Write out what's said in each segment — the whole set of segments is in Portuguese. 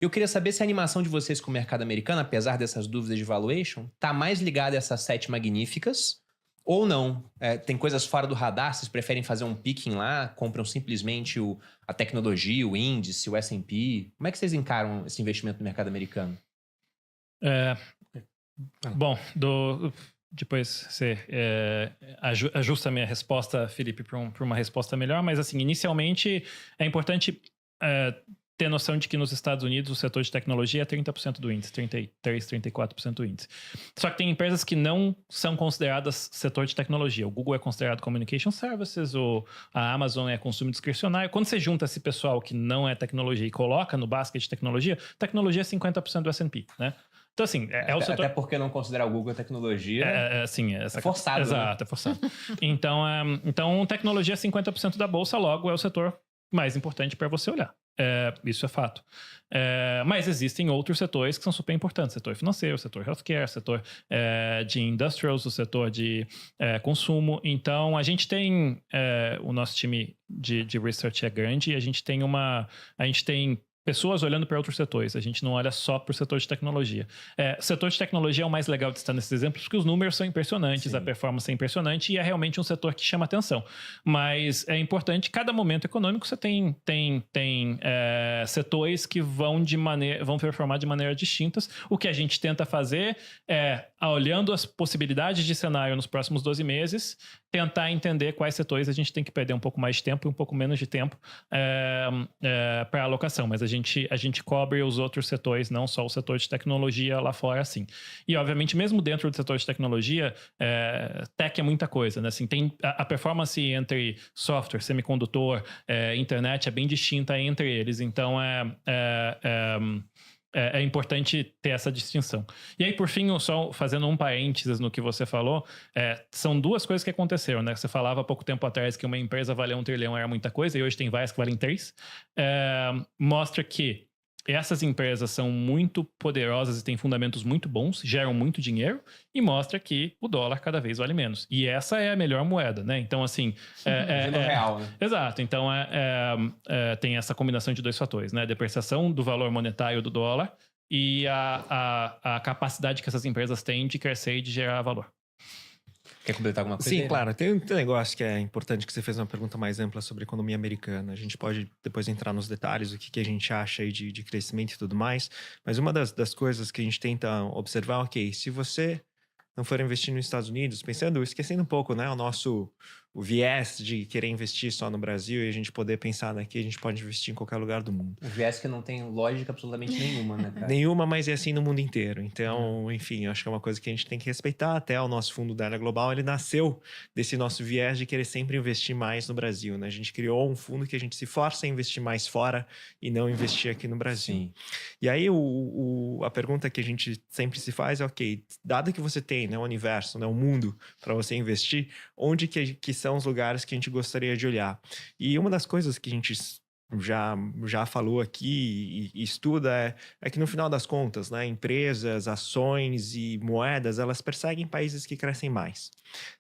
Eu queria saber se a animação de vocês com o mercado americano, apesar dessas dúvidas de valuation, tá mais ligada a essas sete magníficas ou não? Tem coisas fora do radar? Vocês preferem fazer um picking lá? Compram simplesmente a tecnologia, o índice, o S&P? Como é que vocês encaram esse investimento no mercado americano? É, bom, depois você ajusta a minha resposta, Felipe, para uma resposta melhor, mas assim, inicialmente é importante ter noção de que nos Estados Unidos o setor de tecnologia é 30% do índice, 33, 34% do índice. Só que tem empresas que não são consideradas setor de tecnologia. O Google é considerado Communication Services, a Amazon é consumo discricionário. Quando você junta esse pessoal que não é tecnologia e coloca no basket de tecnologia é 50% do S&P, né? Então, assim, é o setor... Até porque não considerar o Google tecnologia assim, é forçado, exato, né? É forçado. Então, tecnologia é 50% da bolsa, logo é o setor mais importante para você olhar. Isso é fato. Mas existem outros setores que são super importantes. Setor financeiro, setor healthcare, setor de industrials, o setor de consumo. Então, a gente tem... o nosso time de research é grande e a gente tem pessoas olhando para outros setores. A gente não olha só para o setor de tecnologia. O setor de tecnologia é o mais legal de estar nesses exemplos, porque os números são impressionantes, Sim. A performance é impressionante e é realmente um setor que chama atenção. Mas é importante, cada momento econômico você tem setores que vão performar de maneiras distintas. O que a gente tenta fazer olhando as possibilidades de cenário nos próximos 12 meses, tentar entender quais setores a gente tem que perder um pouco mais de tempo e um pouco menos de tempo para alocação. Mas a gente cobre os outros setores, não só o setor de tecnologia lá fora, assim. E, obviamente, mesmo dentro do setor de tecnologia, tech é muita coisa, né? Assim, tem a performance entre software, semicondutor, internet é bem distinta entre eles. Então, é importante ter essa distinção. E aí, por fim, só fazendo um parênteses no que você falou, são duas coisas que aconteceram, né? Você falava há pouco tempo atrás que uma empresa valer 1 trilhão era muita coisa, e hoje tem várias que valem 3. Mostra que essas empresas são muito poderosas e têm fundamentos muito bons, geram muito dinheiro, e mostra que o dólar cada vez vale menos. E essa é a melhor moeda, né? Então, assim... real, né? Exato. Então, tem essa combinação de dois fatores, né? A depreciação do valor monetário do dólar e a capacidade que essas empresas têm de crescer e de gerar valor. Quer completar alguma coisa? Sim, claro. Tem um negócio que é importante, que você fez uma pergunta mais ampla sobre a economia americana. A gente pode depois entrar nos detalhes, o que a gente acha aí de crescimento e tudo mais. Mas uma das coisas que a gente tenta observar, ok, se você não for investir nos Estados Unidos, esquecendo um pouco, né, o viés de querer investir só no Brasil e a gente poder pensar daqui, a gente pode investir em qualquer lugar do mundo. O viés que não tem lógica absolutamente nenhuma, né, cara? Nenhuma, mas é assim no mundo inteiro. Então, enfim, eu acho que é uma coisa que a gente tem que respeitar. Até o nosso fundo da Área Global, ele nasceu desse nosso viés de querer sempre investir mais no Brasil, né? A gente criou um fundo que a gente se força a investir mais fora e não investir aqui no Brasil. Sim. E aí, a pergunta que a gente sempre se faz é, ok, dado que você tem, né, o universo, né, o mundo para você investir, onde que são os lugares que a gente gostaria de olhar? E uma das coisas que a gente já falou aqui e estuda é que no final das contas, né, empresas, ações e moedas, elas perseguem países que crescem mais.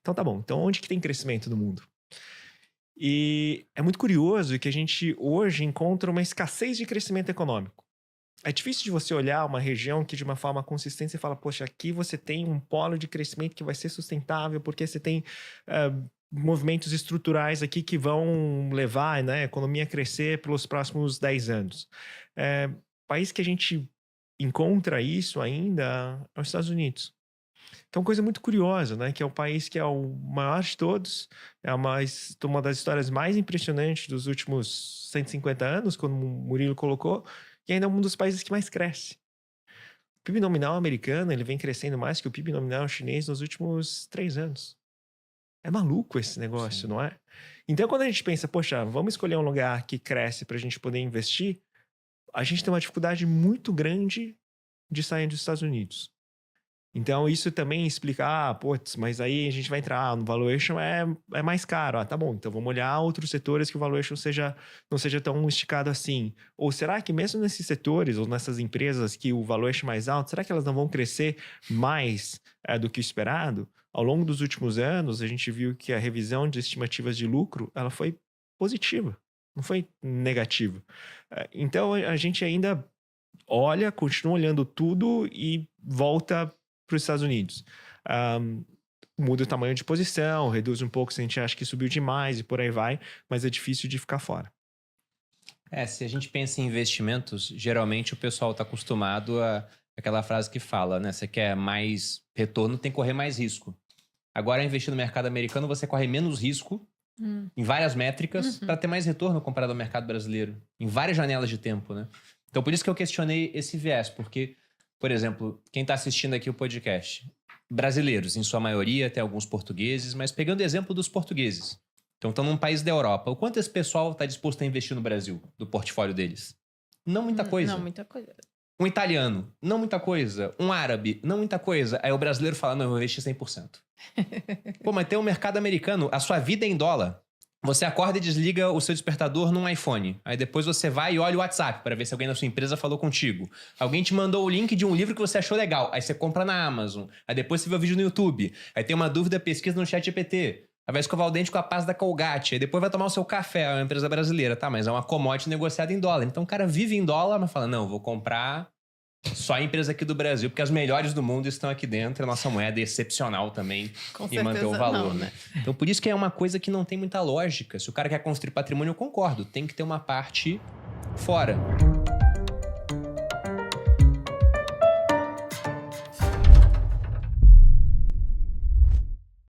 Então tá bom, então onde que tem crescimento no mundo? E é muito curioso que a gente hoje encontra uma escassez de crescimento econômico. É difícil de você olhar uma região que de uma forma consistente você fala, poxa, aqui você tem um polo de crescimento que vai ser sustentável, porque você tem movimentos estruturais aqui que vão levar, né, a economia a crescer pelos próximos 10 anos. País que a gente encontra isso ainda é os Estados Unidos. Que é uma coisa muito curiosa, né? Que é o país que é o maior de todos, é uma das histórias mais impressionantes dos últimos 150 anos, quando o Murilo colocou, e ainda é um dos países que mais cresce. O PIB nominal americano, ele vem crescendo mais que o PIB nominal chinês nos últimos 3 anos. É maluco esse negócio, não é? Então, quando a gente pensa, poxa, vamos escolher um lugar que cresce para a gente poder investir, a gente tem uma dificuldade muito grande de sair dos Estados Unidos. Então, isso também explica, mas aí a gente vai entrar no valuation, é mais caro. Tá bom, então vamos olhar outros setores que o valuation não seja tão esticado assim. Ou será que mesmo nesses setores, ou nessas empresas que o valuation é mais alto, será que elas não vão crescer mais do que o esperado? Ao longo dos últimos anos, a gente viu que a revisão de estimativas de lucro, ela foi positiva, não foi negativa. Então, a gente ainda olha, continua olhando tudo e volta para os Estados Unidos. Muda o tamanho de posição, reduz um pouco se a gente acha que subiu demais e por aí vai, mas é difícil de ficar fora. Se a gente pensa em investimentos, geralmente o pessoal está acostumado a aquela frase que fala, né? Você quer mais retorno, tem que correr mais risco. Agora, investir no mercado americano, você corre menos risco em várias métricas para ter mais retorno comparado ao mercado brasileiro, em várias janelas de tempo, né? Então, por isso que eu questionei esse viés, porque, por exemplo, quem está assistindo aqui o podcast, brasileiros, em sua maioria, tem alguns portugueses, mas pegando o exemplo dos portugueses. Então, estão num país da Europa. O quanto esse pessoal está disposto a investir no Brasil, do portfólio deles? Não muita coisa. Não, muita coisa. Um italiano, não muita coisa. Um árabe, não muita coisa. Aí o brasileiro fala, não, eu vou investir 100%. Pô, mas tem um mercado americano, a sua vida é em dólar. Você acorda e desliga o seu despertador num iPhone. Aí depois você vai e olha o WhatsApp para ver se alguém da sua empresa falou contigo. Alguém te mandou o link de um livro que você achou legal. Aí você compra na Amazon. Aí depois você vê o vídeo no YouTube. Aí tem uma dúvida, pesquisa no ChatGPT. Aí vai escovar o dente com a pasta da Colgate. Aí depois vai tomar o seu café. É uma empresa brasileira, tá? Mas é uma commodity negociada em dólar. Então o cara vive em dólar, mas fala, não, vou comprar só a empresa aqui do Brasil, porque as melhores do mundo estão aqui dentro. A nossa moeda é excepcional também. Com E manter o certeza valor, não, né? Então por isso que é uma coisa que não tem muita lógica. Se o cara quer construir patrimônio, eu concordo. Tem que ter uma parte fora.